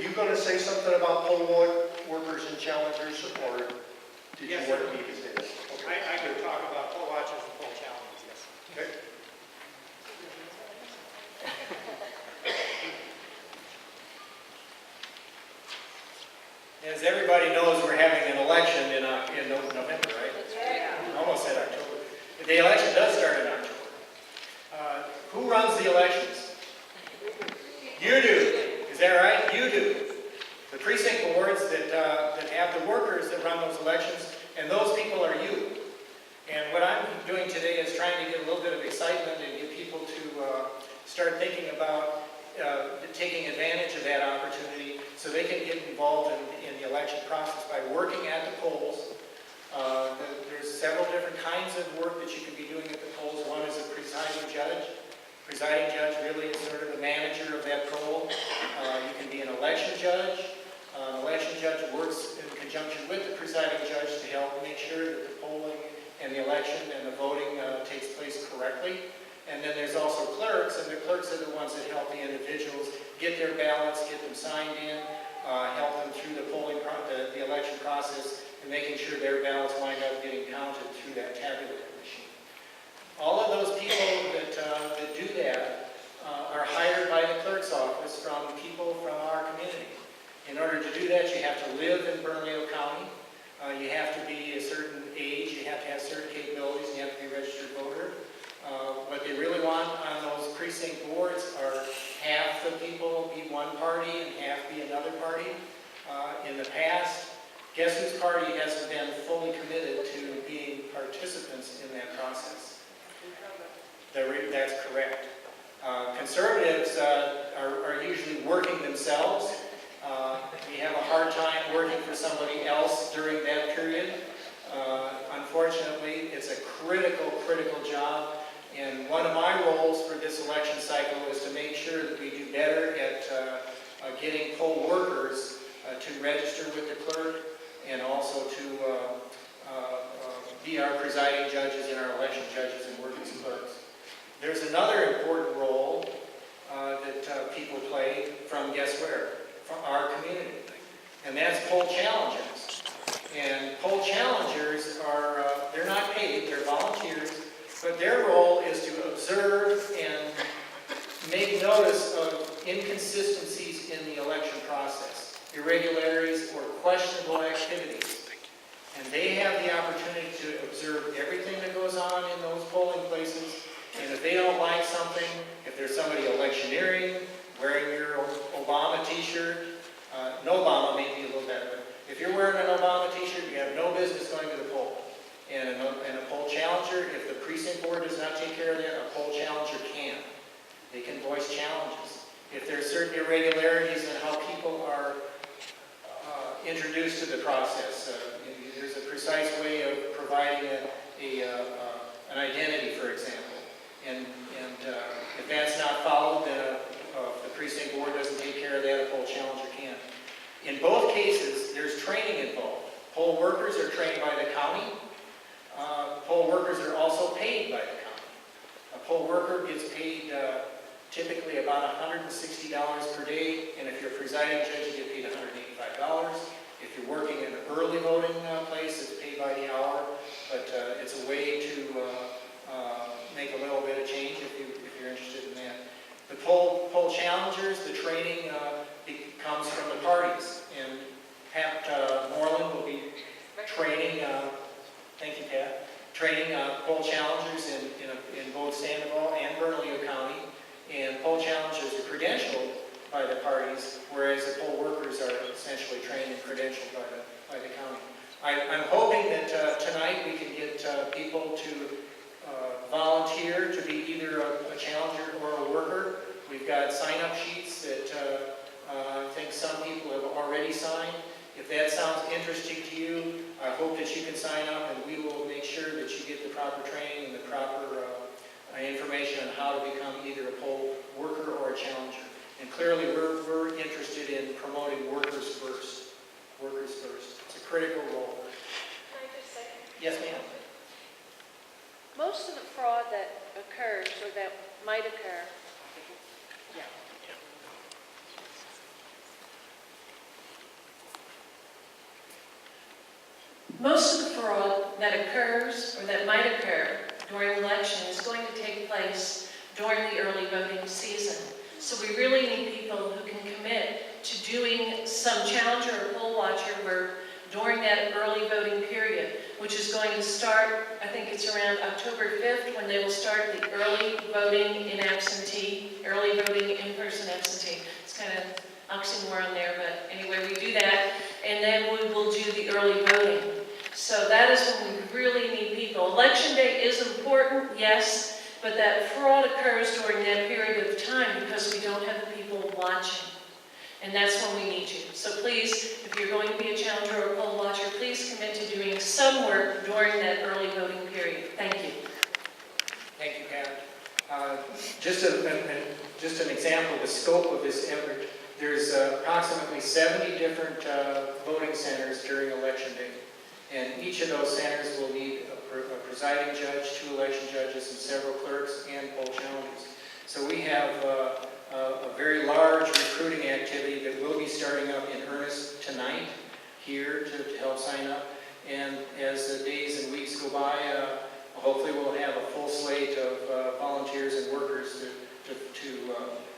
you going to say something about poll workers and challengers, or did Yes, you want me to say this? Okay. I could talk about poll watchers and poll challengers, yes. Okay. As everybody knows, we're having an election in November, right? Yeah. Almost said October. But the election does start in October. Who runs the elections? You do. Is that right? You do. The precinct boards that have the workers that run those elections, and those people are you. And what I'm doing today is trying to get a little bit of excitement and get people to start thinking about taking advantage of that opportunity so they can get involved in the election process by working at the polls. There's several different kinds of work that you can be doing at the polls. One is a presiding judge. Presiding judge really is sort of the manager of that poll. You can be an election judge. An election judge works in conjunction with the presiding judge to help make sure that the polling and the election and the voting takes place correctly. And then there's also clerks, and the clerks are the ones that help the individuals get their ballots, get them signed in, help them through the the election process, and making sure their ballots wind up getting counted through that tabulator machine. All of those people that do that are hired by the clerk's office from people from our community. In order to do that, you have to live in Bernalillo County. You have to be a certain age, you have to have certain capabilities, and you have to be a registered voter. What they really want on those precinct boards are half the people be one party and half be another party. In the past, guess whose party hasn't been fully committed to being participants in that process? That's correct. Conservatives are usually working themselves. We have a hard time working for somebody else during that period. Unfortunately, it's a critical job. And one of my roles for this election cycle is to make sure that we do better at getting poll workers to register with the clerk and also to be our presiding judges and our election judges and work as clerks. There's another important role that people play from guess where? From our community. And that's poll challengers. And poll challengers are, they're not paid, they're volunteers, but their role is to observe and make notice of inconsistencies in the election process, irregularities or questionable activities. And they have the opportunity to observe everything that goes on in those polling places. And if they don't like something, if there's somebody electioneering, wearing your Obama t-shirt, no Obama may be a little better, but if you're wearing an Obama t-shirt, you have no business going to the poll. And a poll challenger, if the precinct board does not take care of that, a poll challenger can. They can voice challenges. If there are certain irregularities in how people are introduced to the process, there's a precise way of providing an identity, for example. And if that's not followed, then if the precinct board doesn't take care of that, a poll challenger can. In both cases, there's training involved. Poll workers are trained by the county. Poll workers are also paid by the county. A poll worker gets paid typically about $160 per day, and if you're a presiding judge, you get paid $185. If you're working in an early voting place, it's paid by the hour, but it's a way to make a little bit of change if you're interested in that. The poll challengers, the training comes from the parties, and Pat Moreland will be training, thank you Pat, training poll challengers in both Sandoval and Bernalillo County, and poll challengers are credentialed by the parties, whereas the poll workers are essentially trained and credentialed by the county. I'm hoping that tonight we can get people to volunteer to be either a challenger or a worker. We've got sign-up sheets that I think some people have already signed. If that sounds interesting to you, I hope that you can sign up, and we will make sure that you get the proper training and the proper information on how to become either a poll worker or a challenger. And clearly, we're interested in promoting workers first. Workers first. It's a critical role. Can I just say? Yes, ma'am. Most of the fraud that occurs or that might occur that occurs or that might occur during election is going to take place during the early voting season. So we really need people who can commit to doing some challenger or poll watcher work during that early voting period, which is going to start, I think it's around October 5th, when they will start the early voting in absentee, early voting in-person absentee. It's kind of oxymoron there, but anyway, we do that, and then we will do the early voting. So that is when we really need people. Election day is important, yes, but that fraud occurs during that period of time because we don't have the people watching. And that's when we need you. So please, if you're going to be a challenger or a poll watcher, please commit to doing some work during that early voting period. Thank you. Thank you, Pat. Just an example of the scope of this effort. There's approximately 70 different voting centers during Election Day. And each of those centers will need a presiding judge, 2 election judges, and several clerks and poll challengers. So we have a very large recruiting activity that will be starting up in earnest tonight here to help sign up. And as the days and weeks go by, hopefully we'll have a full slate of volunteers and workers to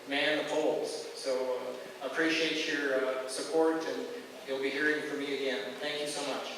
man the polls. So appreciate your support, and you'll be hearing from me again. Thank you so much.